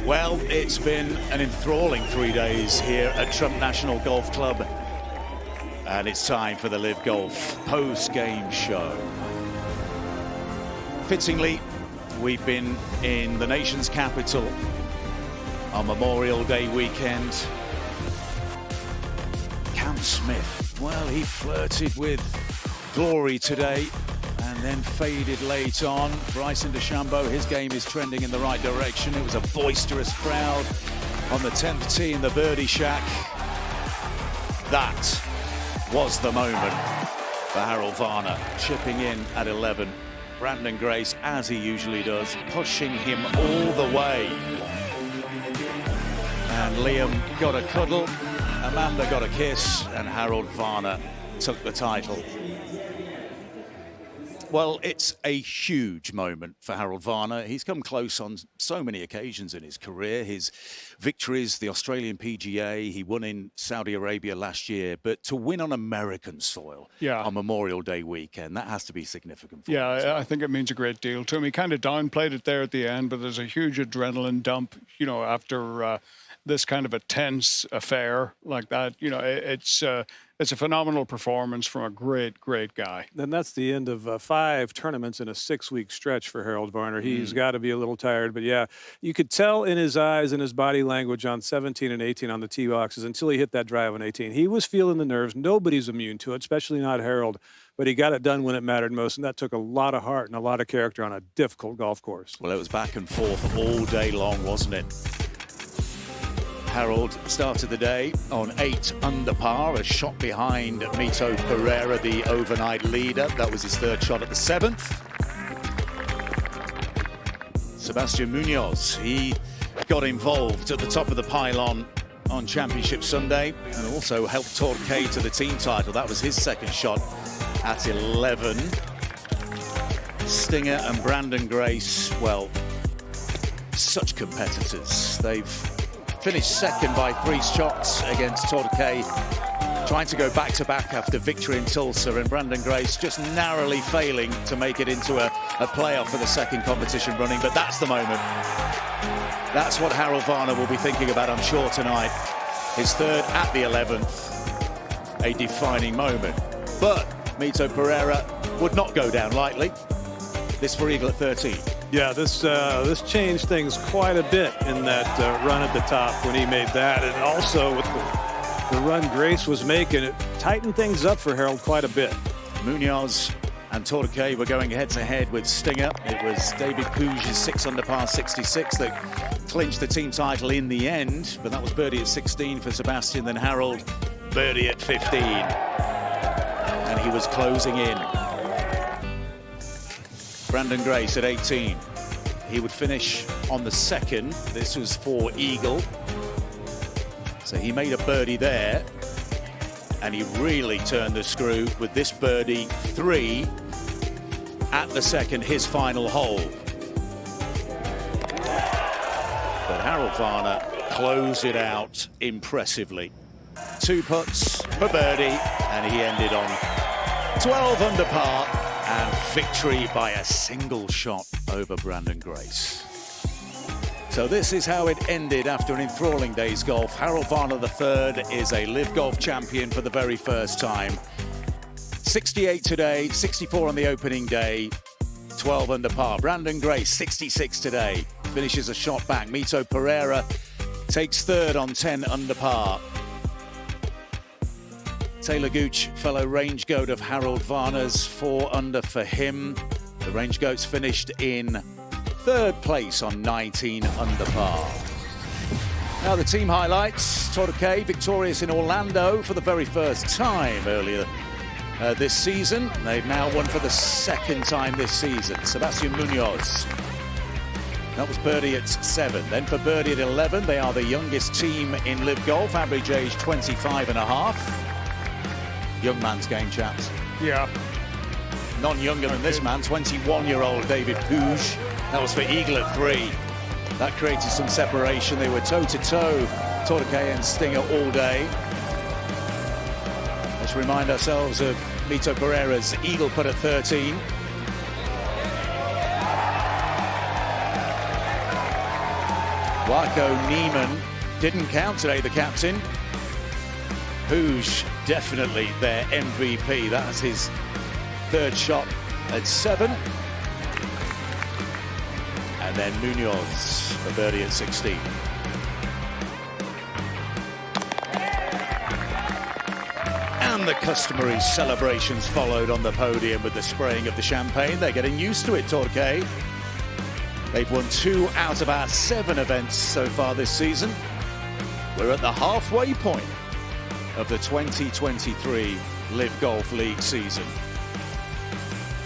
Well, it's been an enthralling 3 days here at Trump National Golf Club, and it's time for the LIV Golf post-game show. Fittingly, we've been in the nation's capital on Memorial Day weekend. Cam Smith, well, he flirted with glory today and then faded late on. Bryson DeChambeau, his game is trending in the right direction. It was a boisterous crowd on the 10th tee in the birdie shack. That was the moment for Harold Varner, chipping in at 11. Brandon Grace, as he usually does, pushing him all the way. And Liam got a cuddle, Amanda got a kiss, and Harold Varner took the title. Well, it's a huge moment for Harold Varner. He's come close on so many occasions in his career. His victories, the Australian PGA, he won in Saudi Arabia last year. But to win on American soil on Memorial Day weekend, that has to be significant for him. Yeah, I think it means a great deal to him. He kind of downplayed it there at the end, but there's a huge adrenaline dump, you know, after this kind of a tense affair like that. You know, it's a phenomenal performance from a great, great guy. And that's the end of 5 tournaments in a 6-week stretch for Harold Varner. He's got to be a little tired, but yeah, you could tell in his eyes and his body language on 17 and 18 on the tee boxes until he hit that drive on 18. He was feeling the nerves. Nobody's immune to it, especially not Harold, but he got it done when it mattered most, and that took a lot of heart and a lot of character on a difficult golf course. Well, it was back and forth all day long, wasn't it? Harold started the day on 8 under par, a shot behind Mito Pereira, the overnight leader. That was his 3rd shot at the 7th. Sebastian Munoz, he got involved at the top of the pylon on Championship Sunday and also helped Torquay to the team title. That was his 2nd shot at 11. Stinger and Brandon Grace, well, such competitors. They've finished 2nd by 3 shots against Torquay, trying to go back-to-back after victory in Tulsa, and Brandon Grace just narrowly failing to make it into a playoff for the 2nd competition running. But that's the moment. That's what Harold Varner will be thinking about, I'm sure, tonight. His 3rd at the 11th, a defining moment. But Mito Pereira would not go down lightly. This for eagle at 13. Yeah, this changed things quite a bit in that run at the top when he made that, and also with the run Grace was making, it tightened things up for Harold quite a bit. Munoz and Torquay were going head-to-head with Stinger. It was David Puig's 6 under par 66 that clinched the team title in the end, but that was birdie at 16 for Sebastian, then Harold birdie at 15, and he was closing in. Brandon Grace at 18. He would finish on the 2nd. This was for eagle. So he made a birdie there. And he really turned the screw with this birdie 3 at the 2nd, his final hole. But Harold Varner closed it out impressively. 2 putts for birdie, and he ended on 12 under par. And victory by a single shot over Brandon Grace. So this is how it ended after an enthralling day's golf. Harold Varner III is a LIV Golf champion for the very first time. 68 today, 64 on the opening day, 12 under par. Brandon Grace, 66 today, finishes a shot back. Mito Pereira takes 3rd on 10 under par. Taylor Gooch, fellow range goat of Harold Varner's, 4 under for him. The range goats finished in 3rd place on 19 under par. Now the team highlights. Torquay victorious in Orlando for the very first time earlier this season. They've now won for the 2nd time this season. Sebastian Munoz. That was birdie at 7. Then for birdie at 11, they are the youngest team in LIV Golf, average age 25 and a half. Young man's game, chaps. Yeah. None younger than this man, 21-year-old David Puig. That was for eagle at 3. That created some separation. They were toe-to-toe, Torquay and Stinger, all day. Let's remind ourselves of Mito Pereira's eagle putt at 13. Waco Neiman didn't count today, the captain. Hooge definitely their MVP. That's his third shot at 7. And then Munoz for birdie at 16. And the customary celebrations followed on the podium with the spraying of the champagne. They're getting used to it, Torquay. They've won 2 out of our 7 events so far this season. We're at the halfway point of the 2023 LIV Golf League season.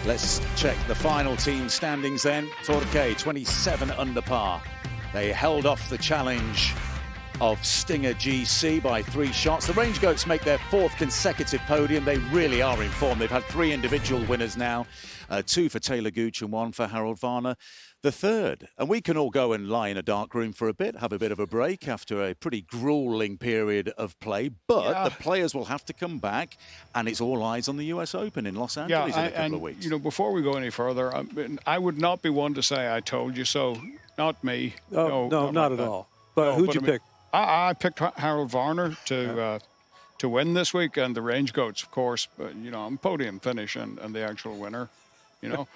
Let's check the final team standings then. Torquay, 27 under par. They held off the challenge of Stinger GC by 3 shots. The Range Goats make their 4th consecutive podium. They really are in form. They've had 3 individual winners now, 2 for Taylor Gooch and 1 for Harold Varner III. And we can all go and lie in a dark room for a bit, have a bit of a break after a pretty grueling period of play. But the players will have to come back, and it's all eyes on the US Open in Los Angeles in a couple of weeks. You know, before we go any further, I would not be one to say I told you so. Not me. No, not at all. But who'd you pick? I picked Harold Varner to win this week, and the Range Goats, of course. But, you know, I'm podium finish and the actual winner, you know.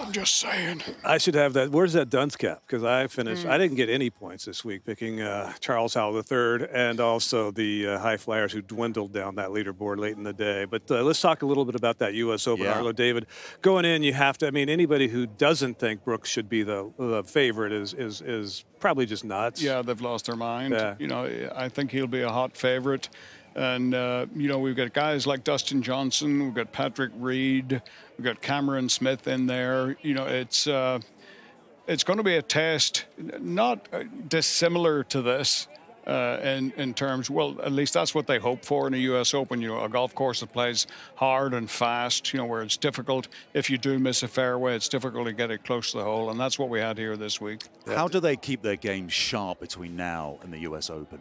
I'm just saying. I should have that. Where's that dunce cap? Because I finished. I didn't get any points this week picking Charles Howell III and also the high flyers who dwindled down that leaderboard late in the day. But let's talk a little bit about that U.S. Open. Arlo, David, going in, you have to. I mean, anybody who doesn't think Brooks should be the favorite is probably just nuts. Yeah, they've lost their mind. Yeah. You know, I think he'll be a hot favorite. And, you know, we've got guys like Dustin Johnson, we've got Patrick Reed, we've got Cameron Smith in there. You know, it's going to be a test not dissimilar to this in terms, well, at least that's what they hope for in a U.S. Open, you know, a golf course that plays hard and fast, you know, where it's difficult. If you do miss a fairway, it's difficult to get it close to the hole, and that's what we had here this week. How do they keep their game sharp between now and the US Open?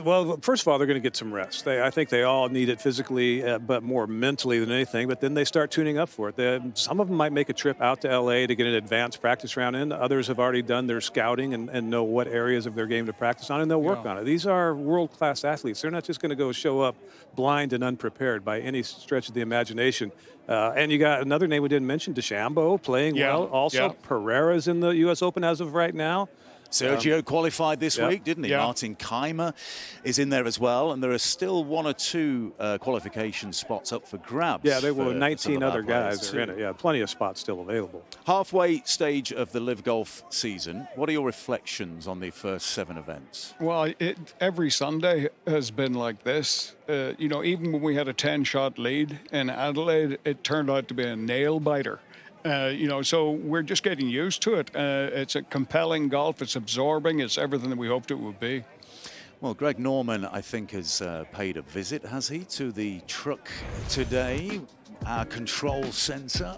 Well, first of all, they're going to get some rest. I think they all need it physically, but more mentally than anything. But then they start tuning up for it. Some of them might make a trip out to L.A. to get an advanced practice round in. Others have already done their scouting and know what areas of their game to practice on, and they'll work on it. These are world-class athletes. They're not just going to go show up blind and unprepared by any stretch of the imagination. And you got another name we didn't mention, DeChambeau, playing well. Also, Pereira's in the U.S. Open as of right now. Sergio qualified this week, didn't he? Martin Keimer is in there as well, and there are still 1 or 2 qualification spots up for grabs. Yeah, there were 19 other guys are in it. Yeah, plenty of spots still available. Halfway stage of the LIV Golf season. What are your reflections on the first 7 events? Well, every Sunday has been like this. You know, even when we had a 10-shot lead in Adelaide, it turned out to be a nail-biter. You know, so we're just getting used to it. It's a compelling golf. It's absorbing. It's everything that we hoped it would be. Well, Greg Norman, I think, has paid a visit, has he, to the truck today, our control centre.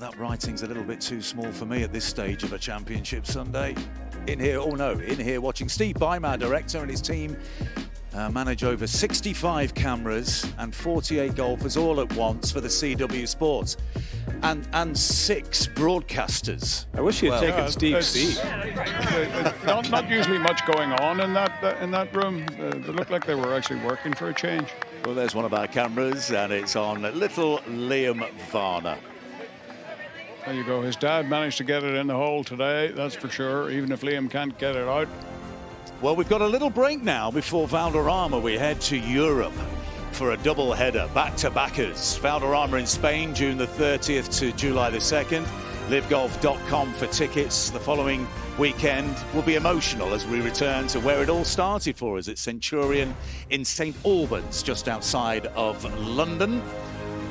That writing's a little bit too small for me at this stage of a championship Sunday. In here watching Steve Bime, our director, and his team manage over 65 cameras and 48 golfers all at once for the CW Sports, and 6 broadcasters. I wish you had taken Steve's seat. Not usually much going on in that room. They looked like they were actually working for a change. Well, there's one of our cameras, and it's on little Liam Varner. There you go. His dad managed to get it in the hole today, that's for sure, even if Liam can't get it out. Well, we've got a little break now before Valderrama. We head to Europe for a double-header, back-to-backers. Valderrama in Spain, June the 30th to July the 2nd. LiveGolf.com for tickets. The following weekend will be emotional as we return to where it all started for us at Centurion in St. Albans, just outside of London.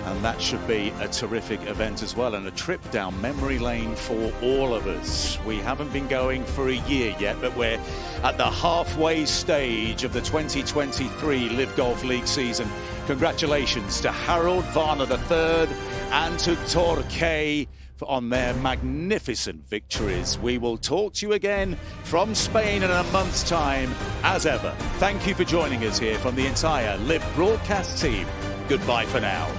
And that should be a terrific event as well, and a trip down memory lane for all of us. We haven't been going for a year yet, but we're at the halfway stage of the 2023 LIV Golf League season. Congratulations to Harold Varner III and to Torquay on their magnificent victories. We will talk to you again from Spain in a month's time, as ever. Thank you for joining us here from the entire LIV broadcast team. Goodbye for now.